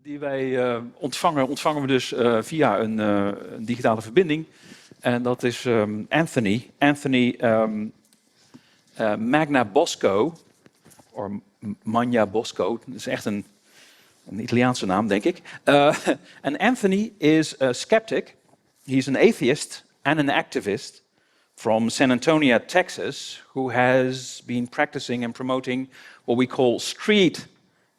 die wij ontvangen we dus via een digitale verbinding. En dat is Anthony. Anthony Magna Bosco, of Magna Bosco. Dat is echt een Italiaanse naam, denk ik. And Anthony is a skeptic. He's an atheist and an activist from San Antonio, Texas, who has been practicing and promoting what we call street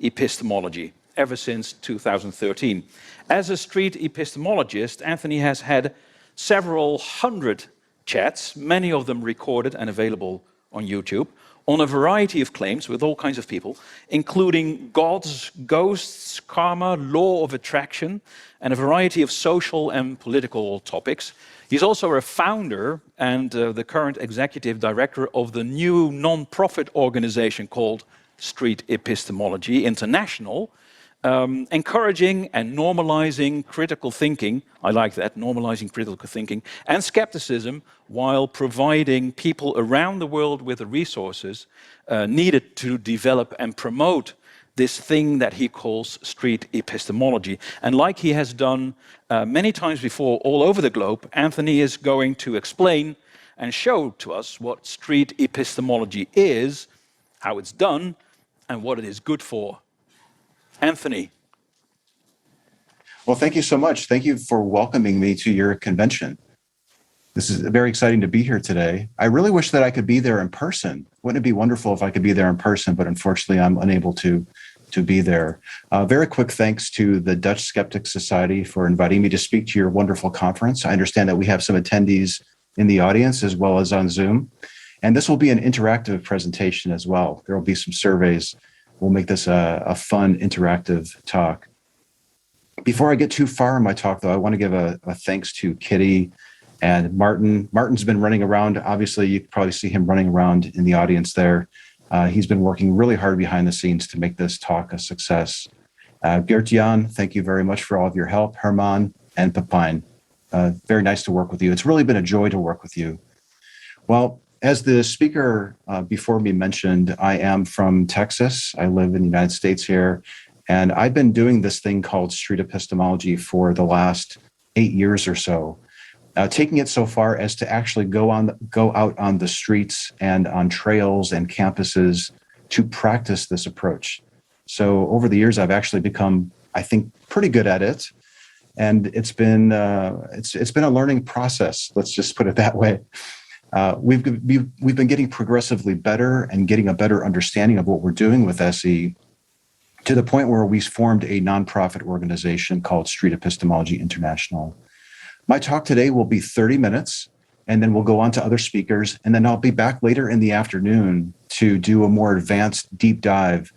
epistemology ever since 2013. As a street epistemologist, Anthony has had several hundred chats, many of them recorded and available on YouTube, on a variety of claims with all kinds of people, including gods, ghosts, karma, law of attraction, and a variety of social and political topics. He's also a founder and the current executive director of the new non-profit organization called Street Epistemology International, encouraging and normalizing critical thinking. I like that, normalizing critical thinking, and skepticism, while providing people around the world with the resources needed to develop and promote this thing that he calls street epistemology. And like he has done many times before all over the globe, Anthony is going to explain and show to us what street epistemology is, how it's done, and what it is good for. Anthony. Well, thank you so much. Thank you for welcoming me to your convention. This is very exciting to be here today. I really wish that I could be there in person. Wouldn't it be wonderful if I could be there in person, but unfortunately I'm unable to be there. Very quick thanks to the Dutch Skeptic Society for inviting me to speak to your wonderful conference. I understand that we have some attendees in the audience as well as on Zoom. And this will be an interactive presentation as well. There will be some surveys. We'll make this a fun, interactive talk. Before I get too far in my talk, though, I want to give a thanks to Kitty and Martin. Martin's been running around. Obviously, you can probably see him running around in the audience there. He's been working really hard behind the scenes to make this talk a success. Gert-Jan, thank you very much for all of your help. Herman and Pepijn, very nice to work with you. It's really been a joy to work with you. Well, as the speaker before me mentioned, I am from Texas. I live in the United States here, and I've been doing this thing called street epistemology for the last 8 years or so. Taking it so far as to actually go out on the streets and on trails and campuses to practice this approach. So over the years, I've actually become, I think, pretty good at it, and it's been a learning process. Let's just put it that way. We've been getting progressively better and getting a better understanding of what we're doing with SE, to the point where we formed a nonprofit organization called Street Epistemology International. My talk today will be 30 minutes, and then we'll go on to other speakers, and then I'll be back later in the afternoon to do a more advanced deep dive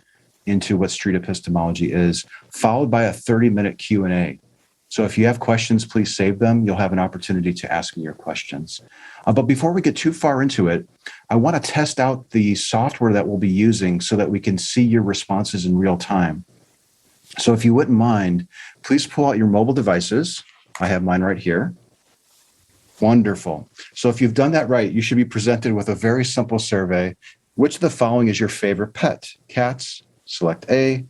into what street epistemology is, followed by a 30-minute Q&A. So if you have questions, please save them. You'll have an opportunity to ask me your questions. But before we get too far into it, I want to test out the software that we'll be using so that we can see your responses in real time. So if you wouldn't mind, please pull out your mobile devices. I have mine right here. Wonderful. So if you've done that right, you should be presented with a very simple survey. Which of the following is your favorite pet? Cats, select A,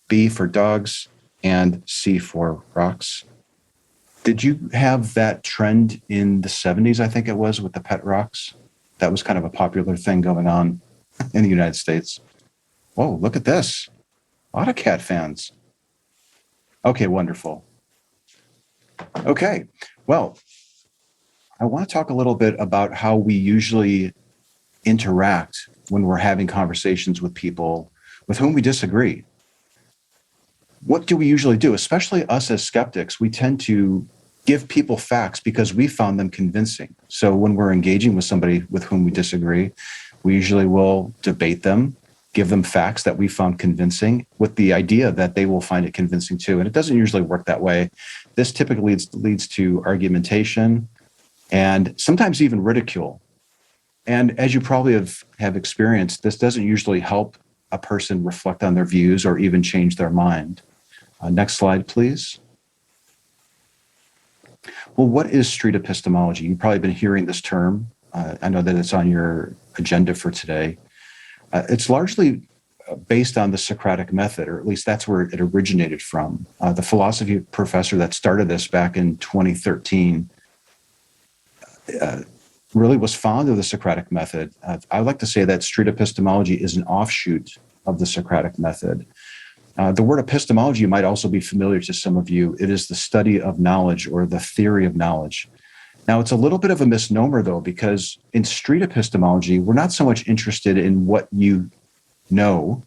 B for dogs, and C for rocks. Did you have that trend in the 70s, I think it was, with the pet rocks? That was kind of a popular thing going on in the United States. Whoa, look at this. A lot of cat fans. Okay, wonderful. Okay, well, I want to talk a little bit about how we usually interact when we're having conversations with people with whom we disagree. What do we usually do? Especially us as skeptics, we tend to give people facts because we found them convincing. So when we're engaging with somebody with whom we disagree, we usually will debate them, give them facts that we found convincing with the idea that they will find it convincing too. And it doesn't usually work that way. This typically leads to argumentation and sometimes even ridicule. And as you probably have experienced, this doesn't usually help a person reflect on their views or even change their mind. Next slide, please. Well, what is street epistemology? You've probably been hearing this term. I know that it's on your agenda for today. It's largely based on the Socratic method, or at least that's where it originated from. The philosophy professor that started this back in 2013 really was fond of the Socratic method. I like to say that street epistemology is an offshoot of the Socratic method. The word epistemology might also be familiar to some of you. It is the study of knowledge or the theory of knowledge. Now, it's a little bit of a misnomer, though, because in street epistemology, we're not so much interested in what you know.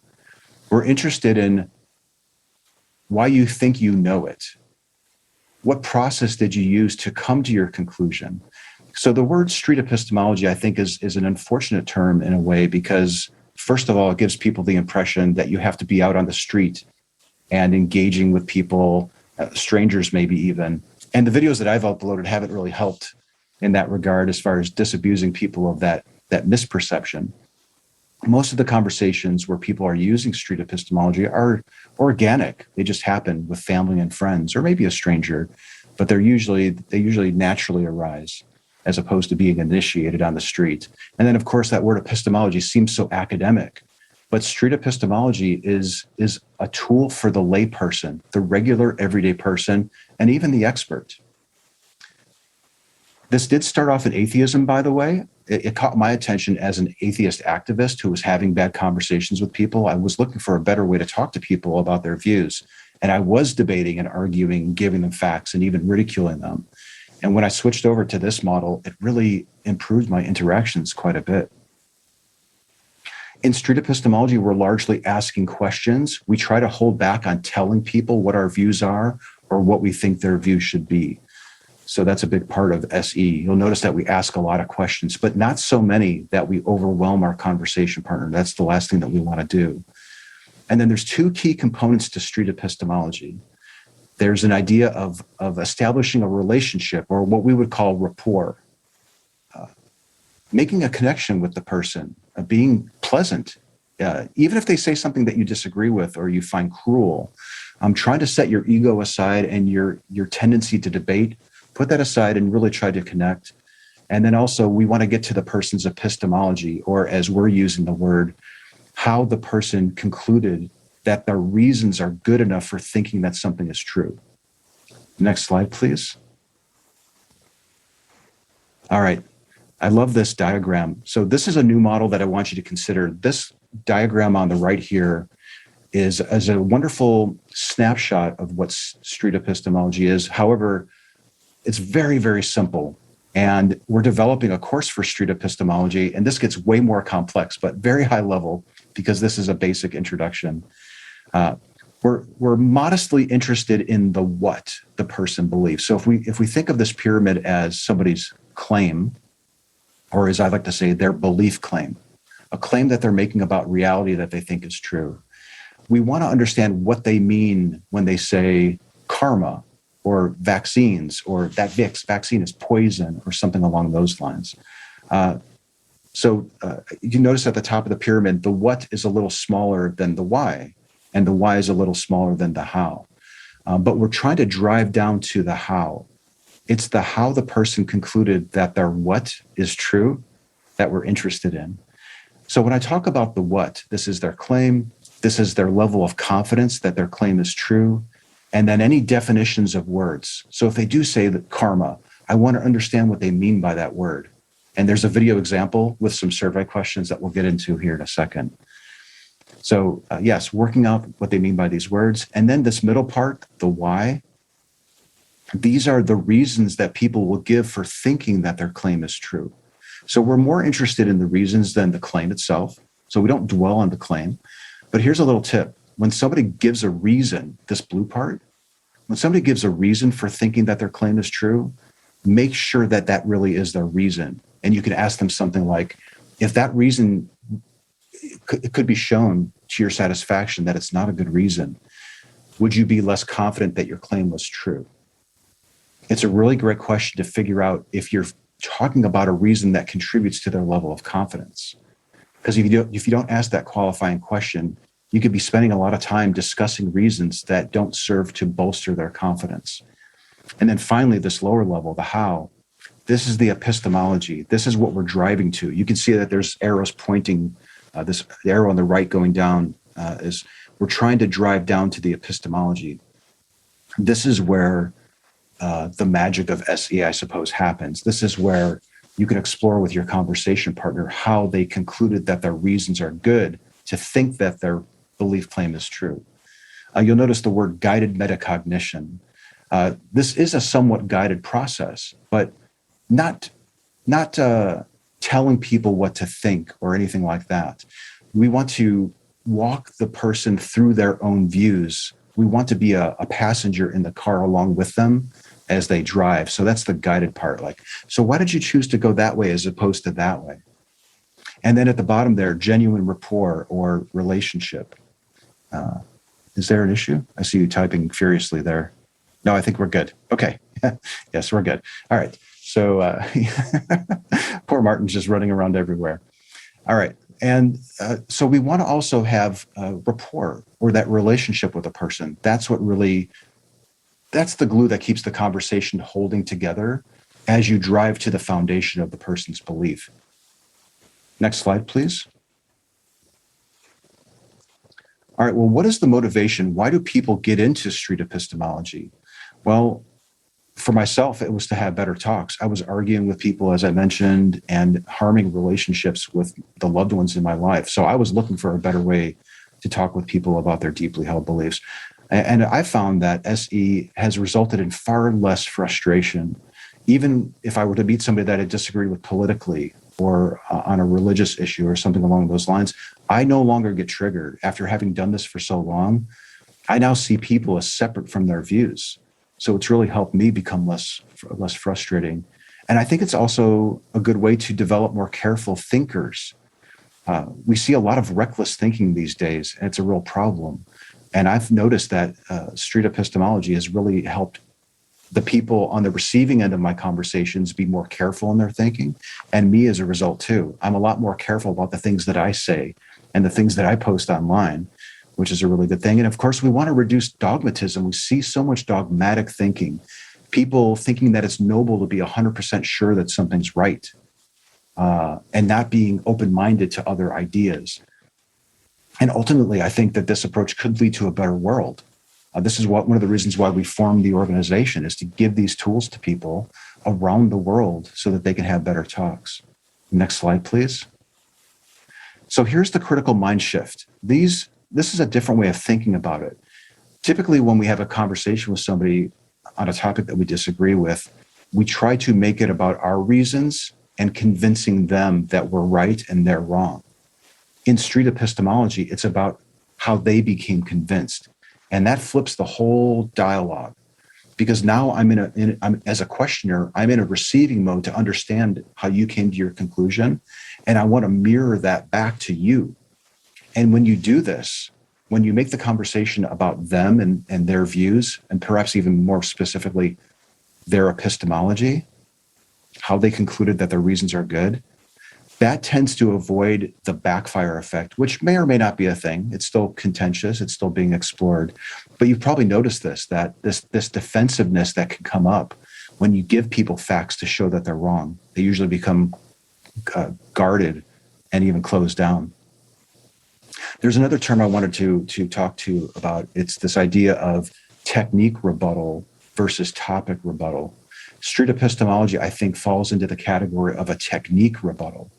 We're interested in why you think you know it. What process did you use to come to your conclusion? So the word street epistemology, I think, is an unfortunate term in a way because, first of all, it gives people the impression that you have to be out on the street and engaging with people, strangers maybe even. And the videos that I've uploaded haven't really helped in that regard as far as disabusing people of that misperception. Most of the conversations where people are using street epistemology are organic. They just happen with family and friends, or maybe a stranger, but they usually naturally arise as opposed to being initiated on the street. And then, of course, that word epistemology seems so academic, but street epistemology is a tool for the layperson, the regular everyday person, and even the expert. This did start off in atheism, by the way. It caught my attention as an atheist activist who was having bad conversations with people. I was looking for a better way to talk to people about their views. And I was debating and arguing, giving them facts and even ridiculing them. And when I switched over to this model, it really improved my interactions quite a bit. In street epistemology, we're largely asking questions. We try to hold back on telling people what our views are or what we think their views should be. So that's a big part of SE. You'll notice that we ask a lot of questions, but not so many that we overwhelm our conversation partner. That's the last thing that we want to do. And then there's two key components to street epistemology. There's an idea of establishing a relationship, or what we would call rapport, making a connection with the person, being pleasant, even if they say something that you disagree with or you find cruel. Trying to set your ego aside and your tendency to debate, put that aside and really try to connect. And then also we want to get to the person's epistemology, or as we're using the word, how the person concluded that their reasons are good enough for thinking that something is true. Next slide, please. All right. I love this diagram. So this is a new model that I want you to consider. This diagram on the right here is a wonderful snapshot of what street epistemology is. However, it's very, very simple. And we're developing a course for street epistemology, and this gets way more complex, but very high level because this is a basic introduction. We're modestly interested in the what the person believes. So if we think of this pyramid as somebody's claim, or as I like to say, their belief claim, a claim that they're making about reality that they think is true, we want to understand what they mean when they say karma, or vaccines, or that vaccine is poison, or something along those lines. So you notice at the top of the pyramid, the what is a little smaller than the why, and the why is a little smaller than the how. But we're trying to drive down to the how. It's the how the person concluded that their what is true that we're interested in. So when I talk about the what, this is their claim, this is their level of confidence that their claim is true, and then any definitions of words. So if they do say that karma, I want to understand what they mean by that word. And there's a video example with some survey questions that we'll get into here in a second. So yes, working out what they mean by these words. And then this middle part, the why, these are the reasons that people will give for thinking that their claim is true. So we're more interested in the reasons than the claim itself. So we don't dwell on the claim. But here's a little tip. When somebody gives a reason, this blue part, when somebody gives a reason for thinking that their claim is true, make sure that that really is their reason. And you can ask them something like, if that reason, it could be shown to your satisfaction that it's not a good reason, would you be less confident that your claim was true? It's a really great question to figure out if you're talking about a reason that contributes to their level of confidence. Because if you don't ask that qualifying question, you could be spending a lot of time discussing reasons that don't serve to bolster their confidence. And then finally, this lower level, the how, this is the epistemology. This is what we're driving to. You can see that there's arrows pointing, this arrow on the right going down is we're trying to drive down to the epistemology. This is where the magic of SE, I suppose, happens. This is where you can explore with your conversation partner how they concluded that their reasons are good to think that their belief claim is true. You'll notice the word guided metacognition. This is a somewhat guided process, but not telling people what to think or anything like that. We want to walk the person through their own views. We want to be a passenger in the car along with them as they drive. So that's the guided part. Like, so why did you choose to go that way as opposed to that way? And then at the bottom there, genuine rapport or relationship. Is there an issue? I see you typing furiously there. No, I think we're good. Okay. Yes, we're good. All right. So poor Martin's just running around everywhere. All right. And so we want to also have rapport or that relationship with a person. That's the glue that keeps the conversation holding together as you drive to the foundation of the person's belief. Next slide, please. All right, well, what is the motivation? Why do people get into street epistemology? Well, for myself, it was to have better talks. I was arguing with people, as I mentioned, and harming relationships with the loved ones in my life. So I was looking for a better way to talk with people about their deeply held beliefs. And I found that SE has resulted in far less frustration. Even if I were to meet somebody that I disagree with politically or on a religious issue or something along those lines, I no longer get triggered. After having done this for so long, I now see people as separate from their views. So it's really helped me become less frustrating. And I think it's also a good way to develop more careful thinkers. We see a lot of reckless thinking these days, and it's a real problem. And I've noticed that street epistemology has really helped the people on the receiving end of my conversations be more careful in their thinking, and me as a result too. I'm a lot more careful about the things that I say and the things that I post online, which is a really good thing. And of course, we want to reduce dogmatism. We see so much dogmatic thinking, people thinking that it's noble to be 100% sure that something's right, and not being open-minded to other ideas. And ultimately, I think that this approach could lead to a better world. This is one of the reasons why we formed the organization, is to give these tools to people around the world so that they can have better talks. Next slide, please. So here's the critical mind shift. This is a different way of thinking about it. Typically, when we have a conversation with somebody on a topic that we disagree with, we try to make it about our reasons and convincing them that we're right and they're wrong. In street epistemology, it's about how they became convinced. And that flips the whole dialogue, because now I'm as a questioner, I'm in a receiving mode to understand how you came to your conclusion. And I want to mirror that back to you. And when you do this, when you make the conversation about them and their views, and perhaps even more specifically, their epistemology, how they concluded that their reasons are good, that tends to avoid the backfire effect, which may or may not be a thing. It's still contentious. It's still being explored. But you've probably noticed that this defensiveness that can come up when you give people facts to show that they're wrong. They usually become guarded and even closed down. There's another term I wanted to talk to about. It's this idea of technique rebuttal versus topic rebuttal. Street epistemology, I think, falls into the category of a technique rebuttal,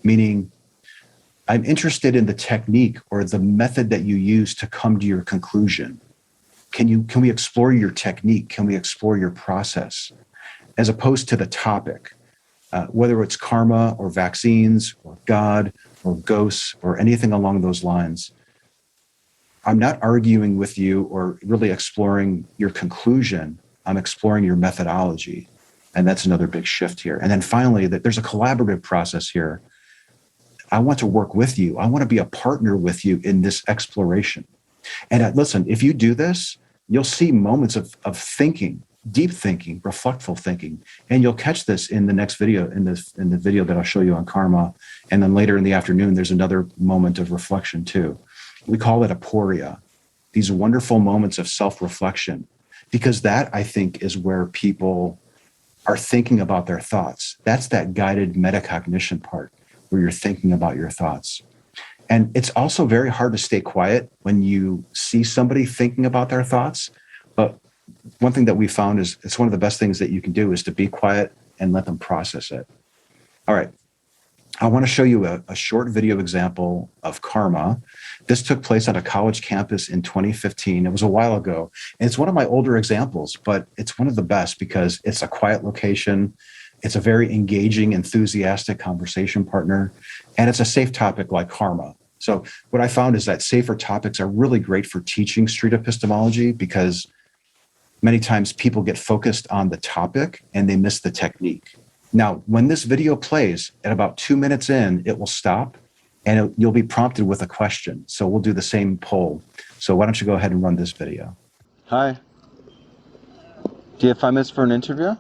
meaning I'm interested in the technique or the method that you use to come to your conclusion. Can we explore your technique? Can we explore your process? As opposed to the topic, whether it's karma or vaccines or God or ghosts or anything along those lines. I'm not arguing with you or really exploring your conclusion. I'm exploring your methodology. And that's another big shift here. And then finally, that there's a collaborative process here. I want to work with you. I want to be a partner with you in this exploration. And listen, if you do this, you'll see moments of thinking, deep thinking, reflectful thinking. And you'll catch this in the next video, in the video that I'll show you on karma. And then later in the afternoon, there's another moment of reflection too. We call it aporia, these wonderful moments of self-reflection, because that, I think, is where people are thinking about their thoughts. That's that guided metacognition part where you're thinking about your thoughts. And it's also very hard to stay quiet when you see somebody thinking about their thoughts. But one thing that we found is it's one of the best things that you can do is to be quiet and let them process it. All right. I want to show you a short video example of karma. This took place on a college campus in 2015. It was a while ago. And it's one of my older examples, but it's one of the best because it's a quiet location. It's a very engaging, enthusiastic conversation partner, and it's a safe topic like karma. So what I found is that safer topics are really great for teaching street epistemology because many times people get focused on the topic and they miss the technique. Now, when this video plays at about 2 minutes in, it will stop and you'll be prompted with a question. So we'll do the same poll. So why don't you go ahead and run this video? Hi. Do you have 5 minutes for an interview?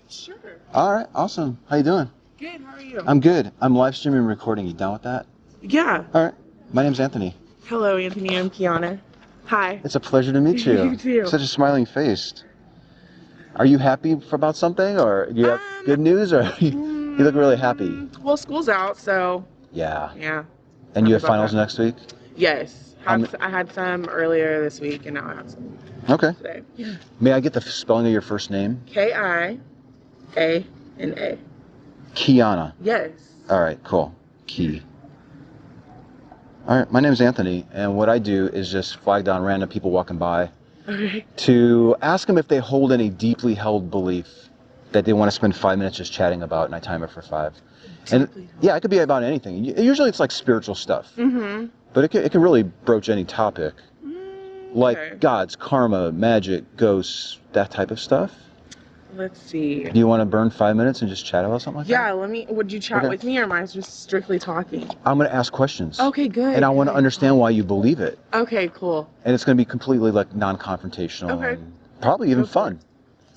Sure. All right, awesome. How you doing? Good, how are you? I'm good. I'm live streaming and recording. You down with that? Yeah. All right. My name's Anthony. Hello, Anthony. I'm Kiana. Hi. It's a pleasure to meet you. You too. Such a smiling face. Are you happy about something, or do you have good news, or you look really happy? Well, school's out, so Yeah. yeah. And you have Happy about finals that. next week? Yes. I had some earlier this week, and now I have some Okay. today. Yeah. May I get the spelling of your first name? Kiana. Kiana. Yes. All right, cool. Key. All right, my name's Anthony, and what I do is just flag down random people walking by Okay. to ask them if they hold any deeply held belief that they want to spend 5 minutes just chatting about, and I time it for 5. And yeah, it could be about anything. Usually it's like spiritual stuff, Mm-hmm. but it can really broach any topic, like Okay. gods, karma, magic, ghosts, that type of stuff. Let's see. Do you want to burn 5 minutes and just chat about something like Yeah, that? would you chat Okay. with me, or am I just strictly talking? I'm going to ask questions. Okay, good. And I want to good. understand why you believe it. Okay, cool. And it's going to be completely like non-confrontational Okay. and probably even Go for fun.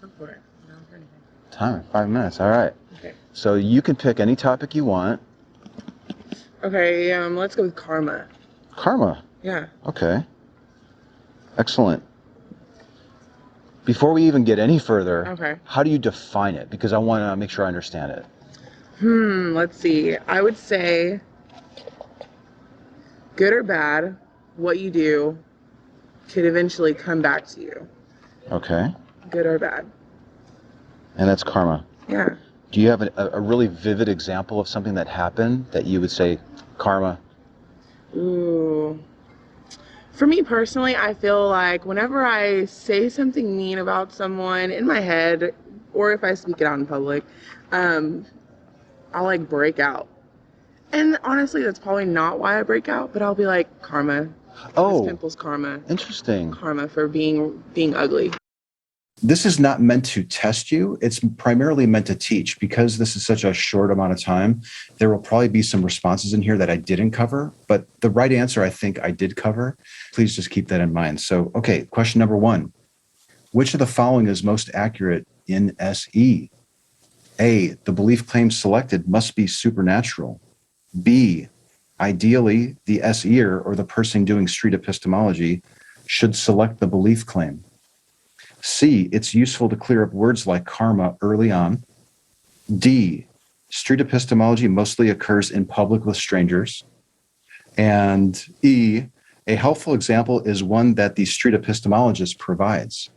Go for it. No, for anything. Time, 5 minutes. All right. Okay. So you can pick any topic you want. Okay, let's go with karma. Karma. Yeah. Okay. Excellent. Before we even get any further, Okay. how do you define it? Because I want to make sure I understand it. Let's see. I would say good or bad, what you do could eventually come back to you. Okay. Good or bad. And that's karma. Yeah. Do you have a really vivid example of something that happened that you would say karma? Ooh. For me personally, I feel like whenever I say something mean about someone in my head, or if I speak it out in public, I'll like break out. And honestly, that's probably not why I break out, but I'll be like, karma. Oh, Miss Pimple's karma. interesting. Karma for being ugly. This is not meant to test you. It's primarily meant to teach. Because this is such a short amount of time, there will probably be some responses in here that I didn't cover, but the right answer I think I did cover. Please just keep that in mind. So, okay, question number 1. Which of the following is most accurate in SE? A, the belief claim selected must be supernatural. B, ideally, the SEer or the person doing street epistemology should select the belief claim. C, it's useful to clear up words like karma early on. D, street epistemology mostly occurs in public with strangers. And E, a helpful example is one that the street epistemologist provides.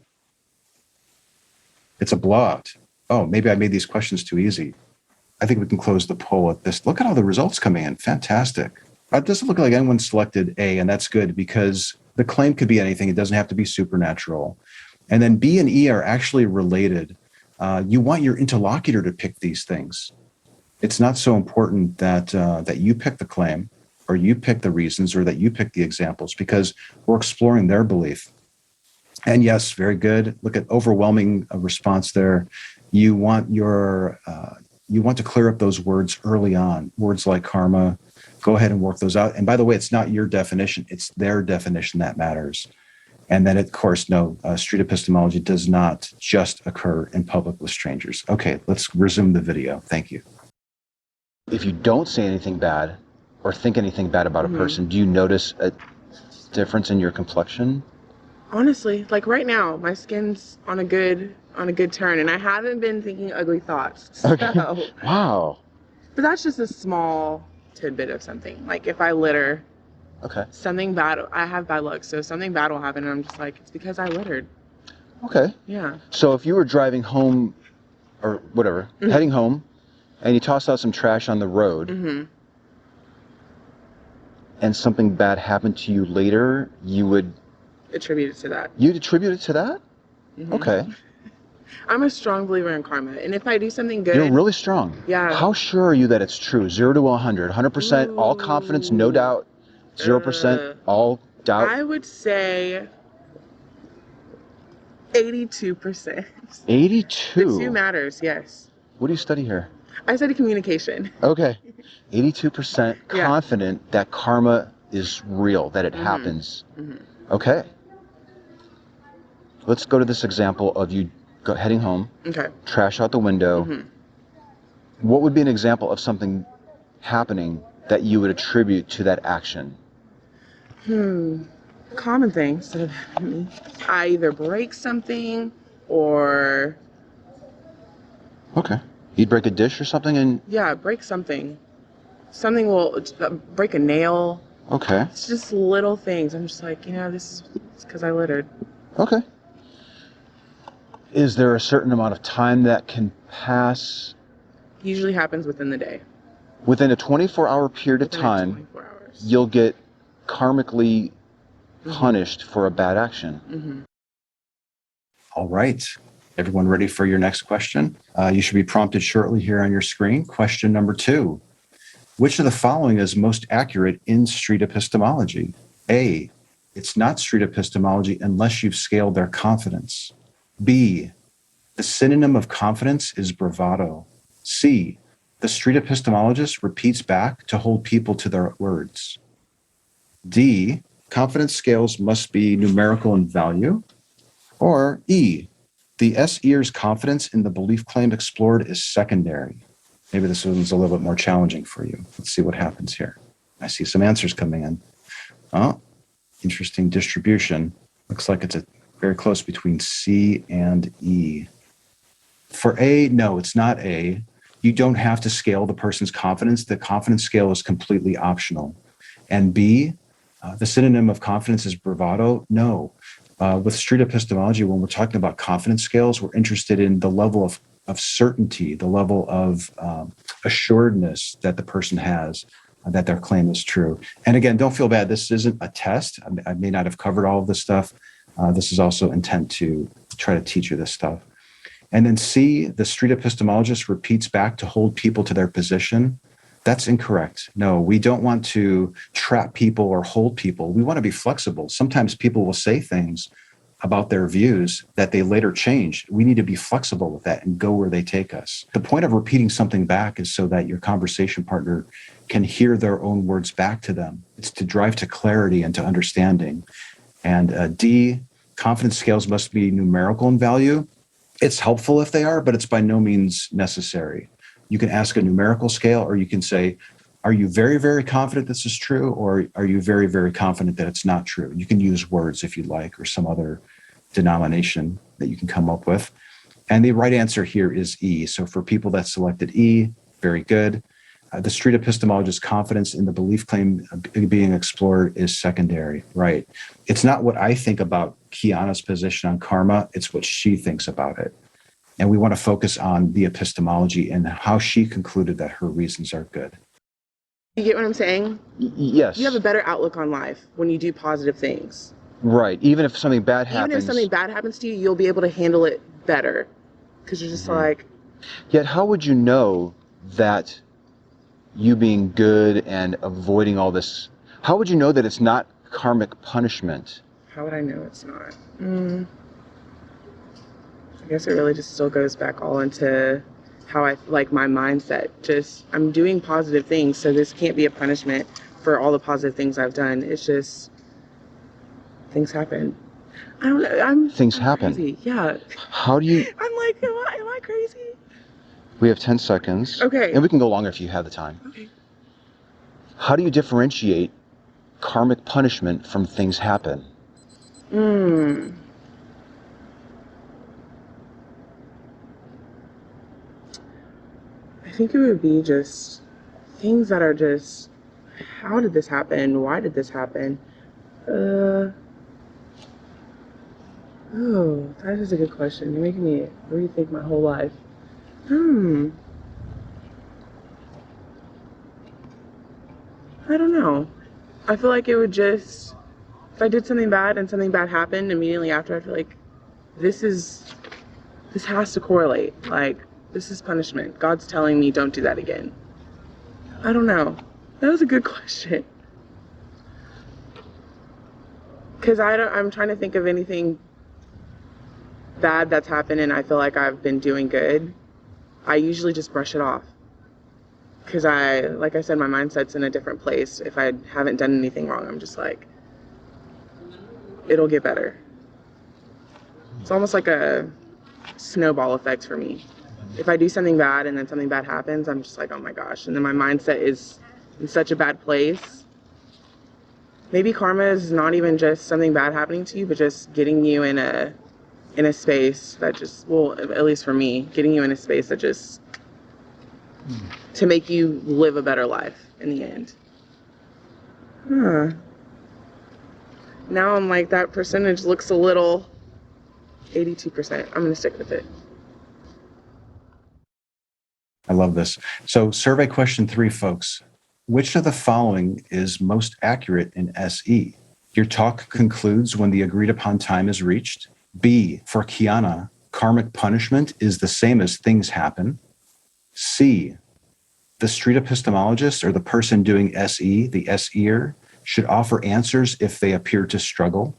It's a blot. Oh, maybe I made these questions too easy. I think we can close the poll at this. Look at all the results coming in. Fantastic. It doesn't look like anyone selected A, and that's good because the claim could be anything. It doesn't have to be supernatural. And then B and E are actually related. You want your interlocutor to pick these things. It's not so important that you pick the claim or you pick the reasons or that you pick the examples because we're exploring their belief. And yes, very good. Look at overwhelming response there. You want to clear up those words early on, words like karma. Go ahead and work those out. And by the way, it's not your definition, it's their definition that matters. And then, of course, no, street epistemology does not just occur in public with strangers. Okay, let's resume the video. Thank you. If you don't say anything bad or think anything bad about a person, do you notice a difference in your complexion? Honestly, like right now, my skin's on a good turn, and I haven't been thinking ugly thoughts. So, Wow. but that's just a small tidbit of something. Like if I litter, Okay. Something bad, I have bad luck, so something bad will happen, and I'm just like, it's because I littered. Okay. Yeah. So if you were driving home, or whatever, heading home, and you tossed out some trash on the road, and something bad happened to you later, you would Attribute it to that. you'd attribute it to that? Okay. I'm a strong believer in karma, and if I do something good, You're really strong. Yeah. How sure are you that it's true? 0 to 100. 100%, all confidence, no doubt. 0%, all doubt. I would say 82%. 82. The two matters, yes. What do you study here? I study communication. Okay. 82% Yeah. confident that karma is real, that it happens. Okay. Let's go to this example of you heading home, Okay. trash out the window. What would be an example of something happening that you would attribute to that action? Common things that have happened to me. I either break something or, Okay. You'd break a dish or something and... yeah, break something. Something will break a nail. Okay. It's just little things. I'm just like, this is because I littered. Okay. Is there a certain amount of time that can pass Usually happens within the day. within a 24-hour period of Within time? 24 hours. You'll get karmically punished for a bad action. All right. Everyone ready for your next question? You should be prompted shortly here on your screen. Question number 2. Which of the following is most accurate in street epistemology? A, it's not street epistemology unless you've scaled their confidence. B, the synonym of confidence is bravado. C, the street epistemologist repeats back to hold people to their words. D, confidence scales must be numerical in value. Or E, the SEer's confidence in the belief claim explored is secondary. Maybe this one's a little bit more challenging for you. Let's see what happens here. I see some answers coming in. Oh, interesting distribution. Looks like it's very close between C and E. For A, no, it's not A. You don't have to scale the person's confidence. The confidence scale is completely optional. And B, the synonym of confidence is bravado. No. With street epistemology, when we're talking about confidence scales, we're interested in the level of certainty, the level of assuredness that the person has that their claim is true. And again, don't feel bad. This isn't a test. I may not have covered all of this stuff. This is also intent to try to teach you this stuff. And then C, the street epistemologist repeats back to hold people to their position. That's incorrect. No, we don't want to trap people or hold people. We want to be flexible. Sometimes people will say things about their views that they later change. We need to be flexible with that and go where they take us. The point of repeating something back is so that your conversation partner can hear their own words back to them. It's to drive to clarity and to understanding. And D, confidence scales must be numerical in value. It's helpful if they are, but it's by no means necessary. You can ask a numerical scale, or you can say, are you very, very confident this is true? Or are you very, very confident that it's not true? You can use words if you like, or some other denomination that you can come up with. And the right answer here is E. So for people that selected E, very good. The street epistemologist's confidence in the belief claim being explored is secondary, right? It's not what I think about Kiana's position on karma, it's what she thinks about it. And we want to focus on the epistemology and how she concluded that her reasons are good. You get what I'm saying? Yes. You have a better outlook on life when you do positive things. Right. Even if something bad happens. Even if something bad happens to you, you'll be able to handle it better. Because you're just like... Yet how would you know that you being good and avoiding all this, how would you know that it's not karmic punishment? How would I know it's not? I guess it really just still goes back all into how I like my mindset. Just, I'm doing positive things, so this can't be a punishment for all the positive things I've done. It's just, things happen. I don't know. Things I'm happen. Crazy. Yeah. How do you... I'm like, am I crazy? We have 10 seconds. Okay. And we can go longer if you have the time. Okay. How do you differentiate karmic punishment from things happen? I think it would be just things that are just how did this happen? Why did this happen? Oh, that is a good question. You're making me rethink my whole life. I don't know. I feel like it would just, if I did something bad and something bad happened immediately after, I feel like this has to correlate. Like, this is punishment. God's telling me don't do that again. I don't know. That was a good question. Because I'm trying to think of anything bad that's happened and I feel like I've been doing good. I usually just brush it off. Because like I said, my mindset's in a different place. If I haven't done anything wrong, I'm just like, it'll get better. It's almost like a snowball effect for me. If I do something bad and then something bad happens, I'm just like, oh my gosh. And then my mindset is in such a bad place. Maybe karma is not even just something bad happening to you, but just getting you in a space that just, well, at least for me, getting you in a space that just, to make you live a better life in the end. Now I'm like, that percentage looks a little, 82%. I'm going to stick with it. I love this. So survey question 3, folks. Which of the following is most accurate in SE? Your talk concludes when the agreed upon time is reached. B, for Kiana, karmic punishment is the same as things happen. C, the street epistemologist or the person doing SE, the SEer, should offer answers if they appear to struggle.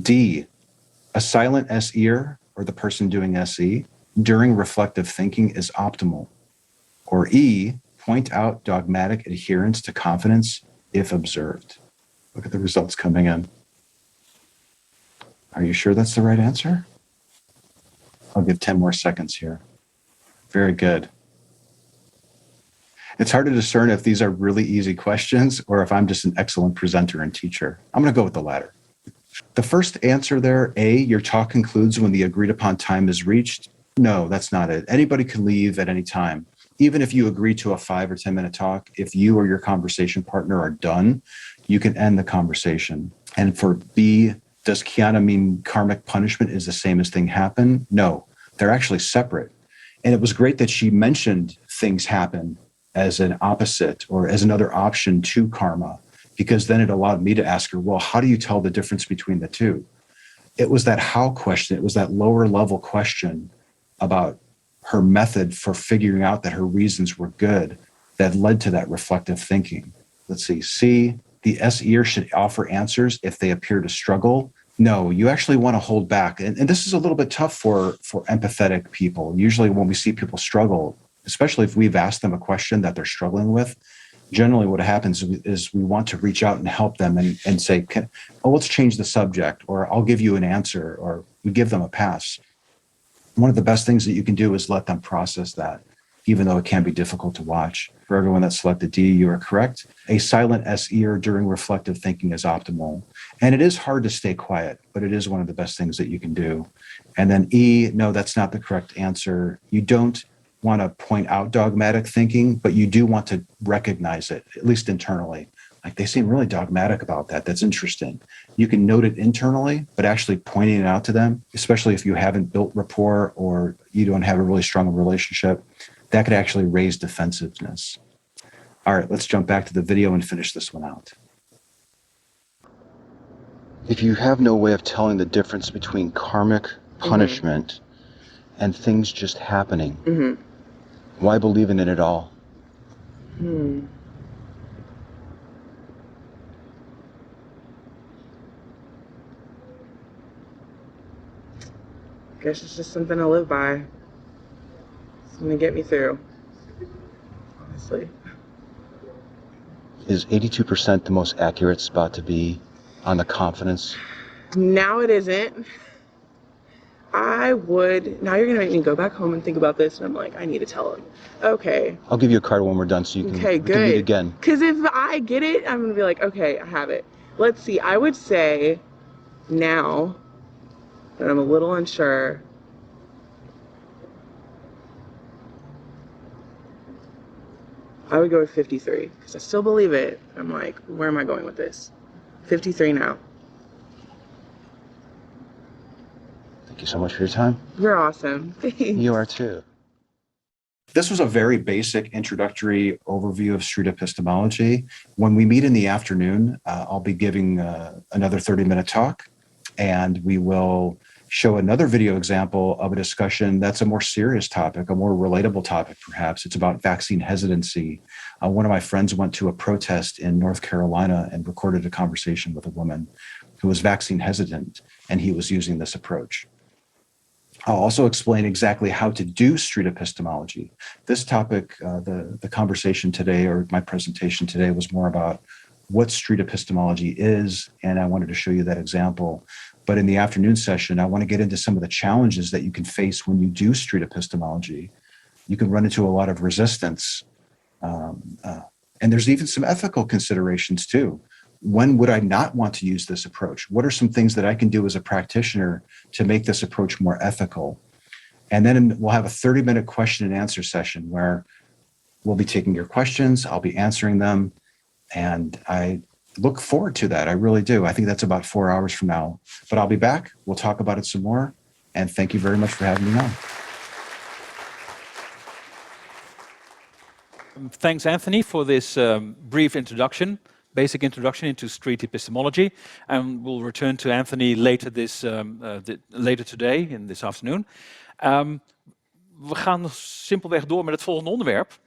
D, a silent SEer or the person doing SE during reflective thinking is optimal. Or E, point out dogmatic adherence to confidence if observed. Look at the results coming in. Are you sure that's the right answer? I'll give 10 more seconds here. Very good. It's hard to discern if these are really easy questions or if I'm just an excellent presenter and teacher. I'm going to go with the latter. The first answer there, A, your talk concludes when the agreed upon time is reached. No, that's not it. Anybody can leave at any time. Even if you agree to a 5 or 10 minute talk, if you or your conversation partner are done, you can end the conversation. And for B, does Kiana mean karmic punishment is the same as thing happen? No, they're actually separate. And it was great that she mentioned things happen as an opposite or as another option to karma, because then it allowed me to ask her, well, how do you tell the difference between the two? It was that how question. It was that lower level question about her method for figuring out that her reasons were good that led to that reflective thinking. Let's see. C, the SEer should offer answers if they appear to struggle. No, you actually want to hold back. And this is a little bit tough for empathetic people. Usually when we see people struggle, especially if we've asked them a question that they're struggling with, generally what happens is we want to reach out and help them and say, let's change the subject, or I'll give you an answer, or we give them a pass. One of the best things that you can do is let them process that, even though it can be difficult to watch. For everyone that selected D, you are correct. A silent SEer during reflective thinking is optimal. And it is hard to stay quiet, but it is one of the best things that you can do. And then E, no, that's not the correct answer. You don't want to point out dogmatic thinking, but you do want to recognize it, at least internally. Like, they seem really dogmatic about that. That's interesting. You can note it internally, but actually pointing it out to them, especially if you haven't built rapport or you don't have a really strong relationship, that could actually raise defensiveness. All right, let's jump back to the video and finish this one out. If you have no way of telling the difference between karmic punishment and things just happening, why believe in it at all? Guess it's just something to live by. It's gonna get me through, honestly. Is 82% the most accurate spot to be on the confidence? Now it isn't. Now you're gonna make me go back home and think about this, and I'm like, I need to tell him. Okay. I'll give you a card when we're done so you can, Okay, we can meet good. again. Because if I get it, I'm gonna be like, okay, I have it. Let's see, I would say now that I'm a little unsure, I would go with 53 because I still believe it. I'm like, where am I going with this? 53 now. Thank you so much for your time. You're awesome. Thanks. You are too. This was a very basic introductory overview of street epistemology. When we meet in the afternoon, I'll be giving another 30-minute talk, and we will show another video example of a discussion that's a more serious topic, a more relatable topic, perhaps. It's about vaccine hesitancy. One of my friends went to a protest in North Carolina and recorded a conversation with a woman who was vaccine hesitant, and he was using this approach. I'll also explain exactly how to do street epistemology. This topic, the conversation today, or my presentation today, was more about what street epistemology is, and I wanted to show you that example. But in the afternoon session, I want to get into some of the challenges that you can face when you do street epistemology. You can run into a lot of resistance, and there's even some ethical considerations too. When would I not want to use this approach? What are some things that I can do as a practitioner to make this approach more ethical? And then we'll have a 30-minute question and answer session where we'll be taking your questions, I'll be answering them, and I look forward to that. I really do. I think that's about 4 hours from now. But I'll be back, we'll talk about it some more, and thank you very much for having me on. Thanks, Anthony, for this brief introduction. Basic introduction into street epistemology, and we'll return to Anthony later later today, in this afternoon. We gaan simpelweg door met het volgende onderwerp.